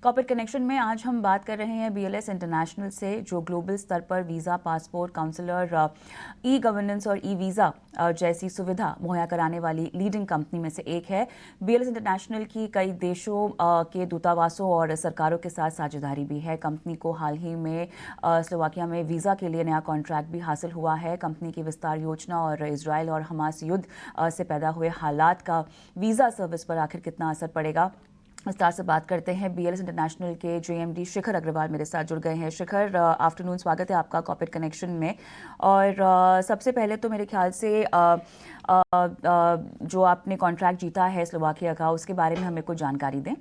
Corporate connection में आज हम बात कर रहे हैं BLS इंटरनेशनल से, जो ग्लोबल स्तर पर visa, passport, counsellor, e governance और ई वीज़ा जैसी सुविधा मुहैया कराने वाली लीडिंग कंपनी में से एक है। BLS इंटरनेशनल की कई देशों के दूतावासों और सरकारों के साथ साझेदारी भी है। कंपनी को हाल ही में स्लोवाकिया में वीज़ा के लिए नया कॉन्ट्रैक्ट भी हासिल हुआ है। कंपनी की विस्तार योजना और इजराइल और हमास युद्ध से पैदा हुए हालात का वीज़ा सर्विस पर आखिर कितना असर पड़ेगा, विस्तार से बात करते हैं। BLS इंटरनेशनल के JMD शिखर अग्रवाल मेरे साथ जुड़ गए हैं। शिखर, आफ्टरनून, स्वागत है आपका कॉर्पोरेट कनेक्शन में। और सबसे पहले तो मेरे ख्याल से जो आपने कॉन्ट्रैक्ट जीता है स्लोवाकिया का, उसके बारे में हमें कुछ जानकारी दें।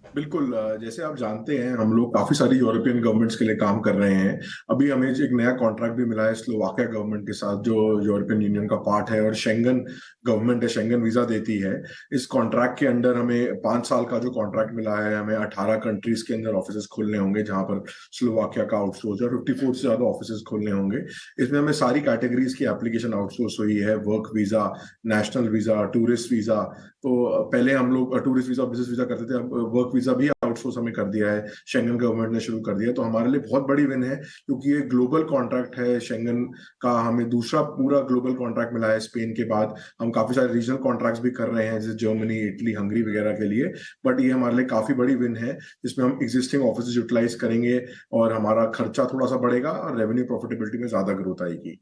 बिल्कुल। जैसे आप जानते हैं हम लोग काफी सारी यूरोपियन गवर्नमेंट्स के लिए काम कर रहे हैं। अभी हमें एक नया कॉन्ट्रैक्ट भी मिला है स्लोवाकिया गवर्नमेंट के साथ, जो यूरोपियन यूनियन का पार्ट है और शेंगन गवर्नमेंट है, शेंगन वीजा देती है। इस कॉन्ट्रैक्ट के अंडर हमें 5 साल का जो कॉन्ट्रैक्ट मिला है, हमें 18 कंट्रीज के अंदर ऑफिस खोलने होंगे जहां पर स्लोवाकिया का आउटसोर्स और 54 से ज्यादा ऑफिस खोलने होंगे। इसमें हमें सारी कैटेगरीज की एप्लीकेशन आउटसोर्स हुई है: work visa, national visa, tourist visa. तो पहले हम लोग टूरिस्ट वीजा, बिजनेस वीजा करते थे, अब वर्क वीजा भी आउटसोर्स हमें कर दिया है, शेंगन गवर्नमेंट ने शुरू कर दिया है। तो हमारे लिए बहुत बड़ी विन है, क्योंकि ये ग्लोबल कॉन्ट्रैक्ट है शेंगन का। हमें दूसरा पूरा ग्लोबल कॉन्ट्रैक्ट मिला है स्पेन के बाद। हम काफी सारे रीजनल कॉन्ट्रैक्ट्स भी कर रहे हैं, जैसे जर्मनी, इटली, हंगरी वगैरह के लिए। बट ये हमारे लिए काफी बड़ी विन है, जिसमें हम एग्जिस्टिंग ऑफिस यूटिलाइज करेंगे और हमारा खर्चा थोड़ा सा बढ़ेगा और रेवेन्यू प्रॉफिटेबिलिटी में ज्यादा ग्रोथ आएगी।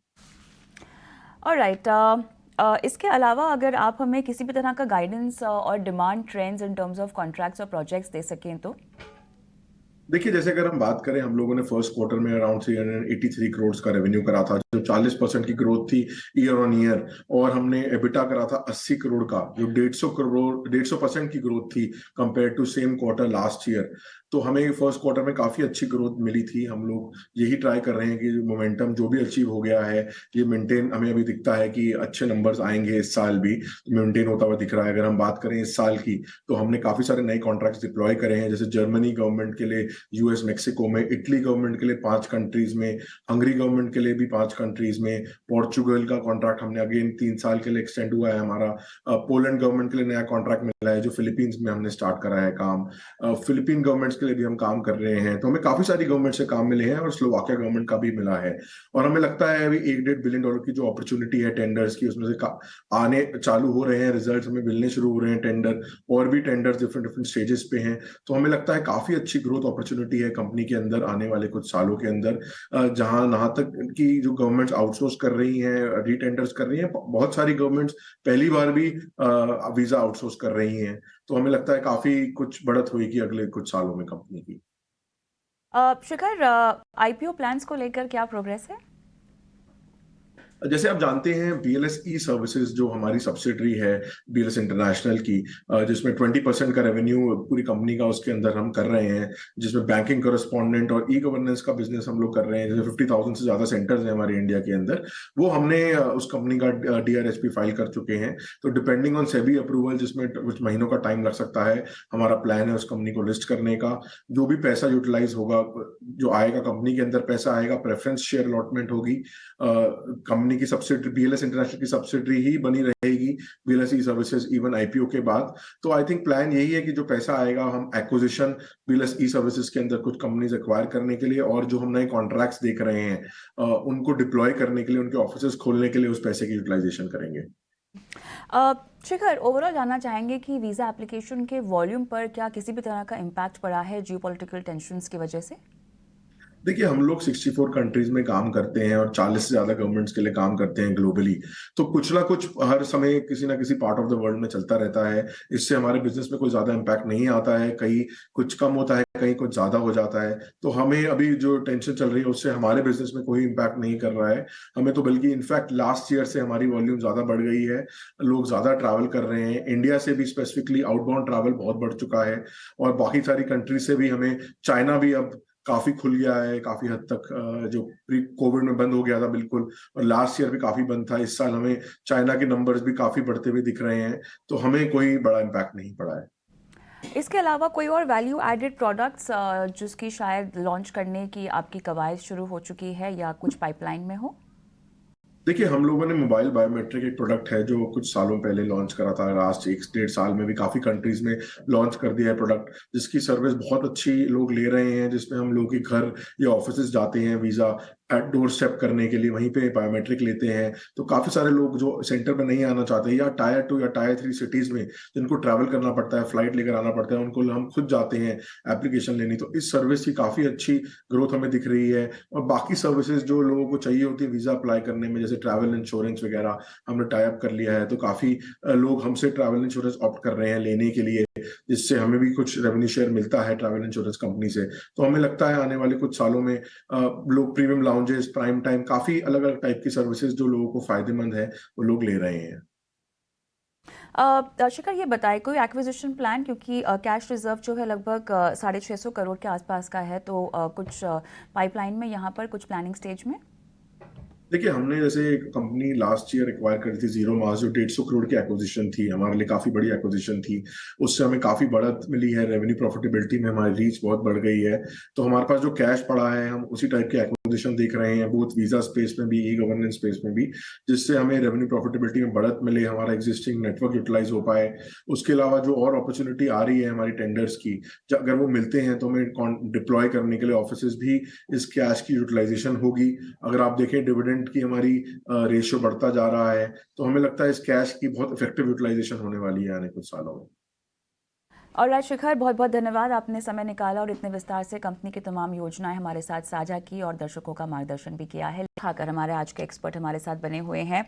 ऑलराइट, इसके अलावा अगर आप हमें किसी भी तरह का गाइडेंस और demand trends in terms of contracts और प्रोजेक्ट्स दे सकें तो। देखिए, जैसे अगर हम बात करें, हम लोगों ने फर्स्ट क्वार्टर में अराउंड 383 करोड़ का रेवेन्यू करा था, जो 40% की ग्रोथ थी ईयर ऑन ईयर। और हमने एबिटा करा था 80 करोड़ का, जो 150% की ग्रोथ थी compare to same quarter last year. तो हमें फर्स्ट क्वार्टर में काफी अच्छी ग्रोथ मिली थी। हम लोग यही ट्राई कर रहे हैं कि मोमेंटम जो भी अचीव हो गया है, ये मेंटेन, हमें अभी दिखता है कि अच्छे नंबर्स आएंगे इस साल भी, मेंटेन होता हुआ दिख रहा है। अगर हम बात करें इस साल की, तो हमने काफी सारे नए कॉन्ट्रैक्ट्स डिप्लॉय करे हैं, जैसे जर्मनी गवर्नमेंट के लिए US मेक्सिको में, इटली गवर्नमेंट के लिए 5 कंट्रीज में, हंगरी गवर्नमेंट के लिए भी 5 कंट्रीज में, पोर्चुगल का कॉन्ट्रैक्ट हमने अगेन 3 साल के लिए एक्सटेंड हुआ है हमारा। पोलैंड गवर्नमेंट के लिए नया कॉन्ट्रैक्ट मिला है, जो फिलीपींस में हमने स्टार्ट करा है काम। फिलीपीन गवर्नमेंट्स के लिए भी हम काम कर रहे हैं। तो हमें काफी सारी गवर्नमेंट से काम मिले हैं और स्लोवाकिया गवर्नमेंट का भी मिला है। और हमें लगता है अभी $1.5 बिलियन की जो अपॉर्चुनिटी है टेंडर्स की, उसमें से आने चालू हो रहे हैं, रिजल्ट हमें मिलने शुरू हो रहे हैं टेंडर, और भी टेंडर्स डिफरेंट डिफरेंट स्टेजेस पे हैं। तो हमें लगता है काफी अच्छी ग्रोथ अपॉर्चुनिटी है कंपनी के अंदर आने वाले कुछ सालों के अंदर। जहां नहा तक की जो गवर्नमेंट्स आउटसोर्स कर रही हैं, रीटेंडर्स कर रही हैं, बहुत सारी गवर्नमेंट्स पहली बार भी वीजा आउटसोर्स कर रही हैं। तो हमें लगता है काफी कुछ बढ़त होगी अगले कुछ सालों में कंपनी की। शिखर, IPO प्लान्स को लेकर क्या प्रोग्रेस है? जैसे आप जानते हैं, BLS ई सर्विसेज जो हमारी सब्सिडरी है BLS इंटरनेशनल की, जिसमें 20% का रेवेन्यू पूरी कंपनी का उसके अंदर हम कर रहे हैं, जिसमें बैंकिंग कॉरेस्पॉन्डेंट और ई गवर्नेंस का बिजनेस हम लोग कर रहे हैं। जैसे 50,000 से ज्यादा सेंटर्स हैं हमारे इंडिया के अंदर, वो हमने उस कंपनी का DRHP फाइल कर चुके हैं। तो डिपेंडिंग ऑन सेबी अप्रूवल, जिसमें कुछ महीनों का टाइम लग सकता है, हमारा प्लान है उस कंपनी को लिस्ट करने का। जो भी पैसा यूटिलाइज होगा, जो आएगा कंपनी के अंदर पैसा आएगा, प्रेफरेंस शेयर अलॉटमेंट होगी। कंपनी की सब्सिडरी, BLS इंटरनेशनल की सब्सिडरी ही बनी रहेगी BLS ई सर्विसेज इवन IPO के बाद। तो आई थिंक प्लान यही है कि जो पैसा आएगा, हम एक्विजिशन BLS ई सर्विसेज के अंदर कुछ कंपनीज एक्वायर करने के लिए, और जो हम नए कॉन्ट्रैक्ट्स देख रहे हैं उनको डिप्लॉय करने के लिए, उनके ऑफिस खोलने के लिए उस पैसे की यूटिलाइजेशन करेंगे। शिखर, ओवरऑल जानना चाहेंगे कि वीज़ा एप्लीकेशन के वॉल्यूम पर क्या किसी भी तरह का इम्पैक्ट पड़ा है जियोपॉलिटिकल टेंशन्स की वजह से? देखिए, हम लोग 64 कंट्रीज में काम करते हैं और 40 से ज्यादा गवर्नमेंट्स के लिए काम करते हैं ग्लोबली। तो कुछ ना कुछ हर समय किसी ना किसी पार्ट ऑफ द वर्ल्ड में चलता रहता है। इससे हमारे बिजनेस में कोई ज्यादा इम्पैक्ट नहीं आता है, कहीं कुछ कम होता है, कहीं कुछ ज्यादा हो जाता है। तो हमें अभी जो टेंशन चल रही है, उससे हमारे बिजनेस में कोई इम्पैक्ट नहीं कर रहा है। हमें तो बल्कि इनफैक्ट लास्ट ईयर से हमारी वॉल्यूम ज्यादा बढ़ गई है, लोग ज्यादा ट्रैवल कर रहे हैं। इंडिया से भी स्पेसिफिकली आउटबाउंड ट्रैवल बहुत बढ़ चुका है, और बाकी सारी कंट्रीज से भी हमें, चाइना भी अब काफी खुल गया है काफी हद तक, जो प्री कोविड में बंद हो गया था बिल्कुल, और लास्ट ईयर भी काफी बंद था। इस साल हमें चाइना के नंबर्स भी काफी बढ़ते हुए दिख रहे हैं। तो हमें कोई बड़ा इम्पैक्ट नहीं पड़ा है। इसके अलावा कोई और वैल्यू एडेड प्रोडक्ट्स जिसकी शायद लॉन्च करने की आपकी कवायद शुरू हो चुकी है या कुछ पाइपलाइन में हो? देखिए, हम लोगों ने मोबाइल बायोमेट्रिक एक प्रोडक्ट है जो कुछ सालों पहले लॉन्च करा था। लास्ट 1 डेढ़ साल में भी काफी कंट्रीज में लॉन्च कर दिया है प्रोडक्ट, जिसकी सर्विस बहुत अच्छी लोग ले रहे हैं, जिसमें हम लोग के घर या ऑफिसेज जाते हैं वीजा एट डोर स्टेप करने के लिए, वहीं पे बायोमेट्रिक लेते हैं। तो काफी सारे लोग जो सेंटर में नहीं आना चाहते, या टायर 2 या टायर 3 सिटीज में जिनको ट्रैवल करना पड़ता है, फ्लाइट लेकर आना पड़ता है, उनको हम खुद जाते हैं एप्लीकेशन लेनी। तो इस सर्विस की काफी अच्छी ग्रोथ हमें दिख रही है। और बाकी सर्विसेज जो लोगों को चाहिए होती है वीजा अप्लाई करने में, जैसे ट्रैवल इंश्योरेंस वगैरह, हमने टाई अप कर लिया है। तो काफी लोग हमसे ट्रैवल इंश्योरेंस ऑप्ट कर रहे हैं लेने के लिए, जिससे हमें भी कुछ रेवेन्यू शेयर मिलता है ट्रैवल इंश्योरेंस कंपनी से। तो हमें लगता है आने वाले कुछ सालों में लोग प्रीमियम लाउंजेस, प्राइम टाइम, काफी अलग अलग टाइप की सर्विसेज जो लोगों को फायदेमंद है वो लोग ले रहे हैं। शिखर, ये बताएं कोई एक्विजिशन प्लान, क्योंकि कैश रिजर्व जो है लगभग 650 करोड़ के आसपास का है, तो कुछ पाइपलाइन में यहाँ पर कुछ प्लानिंग स्टेज में? देखिए, हमने जैसे एक कंपनी लास्ट ईयर एक्वायर करी थी, जीरो मास, जो 150 करोड़ की एक्विजिशन थी, हमारे लिए काफी बड़ी एक्विजिशन थी। उससे हमें काफी बढ़त मिली है, रेवेन्यू प्रॉफिटेबिलिटी में हमारी रीच बहुत बढ़ गई है। तो हमारे पास जो कैश पड़ा है, हम उसी टाइप की एक्विजिशन देख रहे हैं, बोथ वीजा स्पेस में भी, ई गवर्नेंस स्पेस में भी, जिससे हमें रेवेन्यू प्रॉफिटेबिलिटी में बढ़त मिले, हमारा एग्जिस्टिंग नेटवर्क यूटिलाइज हो पाए। उसके अलावा जो और अपॉर्चुनिटी आ रही है हमारी टेंडर्स की, अगर वो मिलते हैं तो हमें डिप्लॉय करने के लिए ऑफिस भी इस कैश की यूटिलाइजेशन होगी। अगर आप देखें डिविडेंड की हमारी रेशियो बढ़ता जा रहा है, तो हमें लगता है इस कैश की बहुत इफेक्टिव यूटिलाइजेशन होने वाली है आने कुछ सालों में। और राज शिखर, बहुत बहुत धन्यवाद, आपने समय निकाला और इतने विस्तार से कंपनी की तमाम योजनाएं हमारे साथ साझा की और दर्शकों का मार्गदर्शन भी किया है। खाकर हमारे आज के एक्सपर्ट हमारे साथ बने हुए हैं।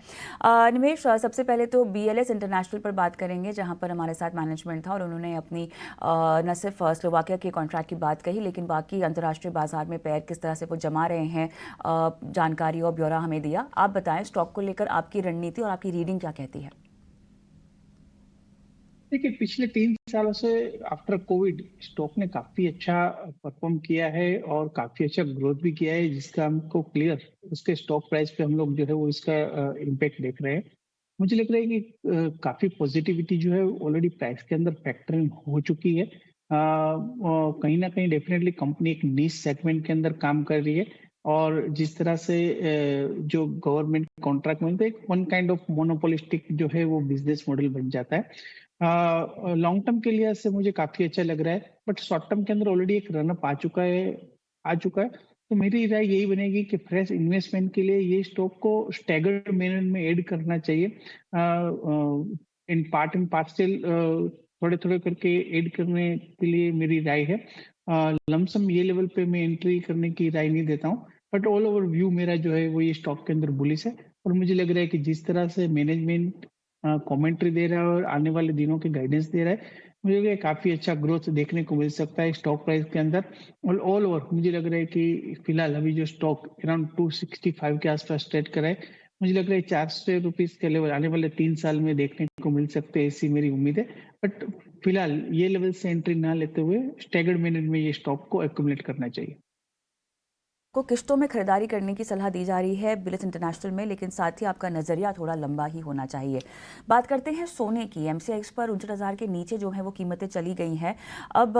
निमेश, सबसे पहले तो BLS इंटरनेशनल पर बात करेंगे, जहां पर हमारे साथ मैनेजमेंट था और उन्होंने अपनी न सिर्फ स्लोवाकिया के कॉन्ट्रैक्ट की बात कही, लेकिन बाकी अंतर्राष्ट्रीय बाजार में पैर किस तरह से वो जमा रहे हैं, जानकारी और ब्यौरा हमें दिया। आप बताएं, स्टॉक को लेकर आपकी रणनीति और आपकी रीडिंग क्या कहती है? देखिए, पिछले 3 सालों से आफ्टर कोविड स्टॉक ने काफी अच्छा परफॉर्म किया है और काफी अच्छा ग्रोथ भी किया है, जिसका हमको क्लियर उसके स्टॉक प्राइस पे हम लोग जो है वो इसका इम्पैक्ट देख रहे हैं। मुझे लग रहा है कि काफी पॉजिटिविटी जो है ऑलरेडी प्राइस के अंदर फैक्टरिंग हो चुकी है। कहीं ना कहीं डेफिनेटली कंपनी एक नीश सेगमेंट के अंदर काम कर रही है, और जिस तरह से जो गवर्नमेंट कॉन्ट्रैक्ट मिलता है, एक वन काइंड ऑफ मोनोपोलिस्टिक जो है वो बिजनेस मॉडल बन जाता है। लॉन्ग टर्म के लिए से मुझे काफी अच्छा लग रहा है, बट शॉर्ट टर्म के अंदर ऑलरेडी एक रनअप आ चुका है। तो मेरी राय यही बनेगी कि फ्रेश इन्वेस्टमेंट के लिए ये स्टॉक को स्टैगर्ड मैनर में ऐड करना चाहिए। इन पार्सल थोड़े थोड़े करके ऐड करने के लिए मेरी राय है। लमसम ये लेवल पे मैं एंट्री करने की राय नहीं देता हूँ, बट ऑल ओवर व्यू मेरा जो है वो ये स्टॉक के अंदर बुलिश है। और मुझे लग रहा है कि जिस तरह से मैनेजमेंट कमेंट्री दे रहा है और आने वाले दिनों की गाइडेंस दे रहा है, मुझे लग रहा है काफी अच्छा ग्रोथ देखने को मिल सकता है स्टॉक प्राइस के अंदर। और ऑल ओवर मुझे लग रहा है कि फिलहाल अभी जो स्टॉक अराउंड 265 के आसपास ट्रेड करा है, मुझे लग रहा है 400 रुपीज के लेवल आने वाले 3 साल में देखने को मिल सकते हैं, ऐसी मेरी उम्मीद है। बट फिलहाल ये लेवल से एंट्री ना लेते हुए स्टैगर्ड मैनर में ये स्टॉक को एक्यूमुलेट करना चाहिए। को किश्तों में खरीदारी करने की सलाह दी जा रही है BLS इंटरनेशनल में, लेकिन साथ ही आपका नज़रिया थोड़ा लंबा ही होना चाहिए। बात करते हैं सोने की। MCX पर 59,000 के नीचे जो है वो कीमतें चली गई हैं। अब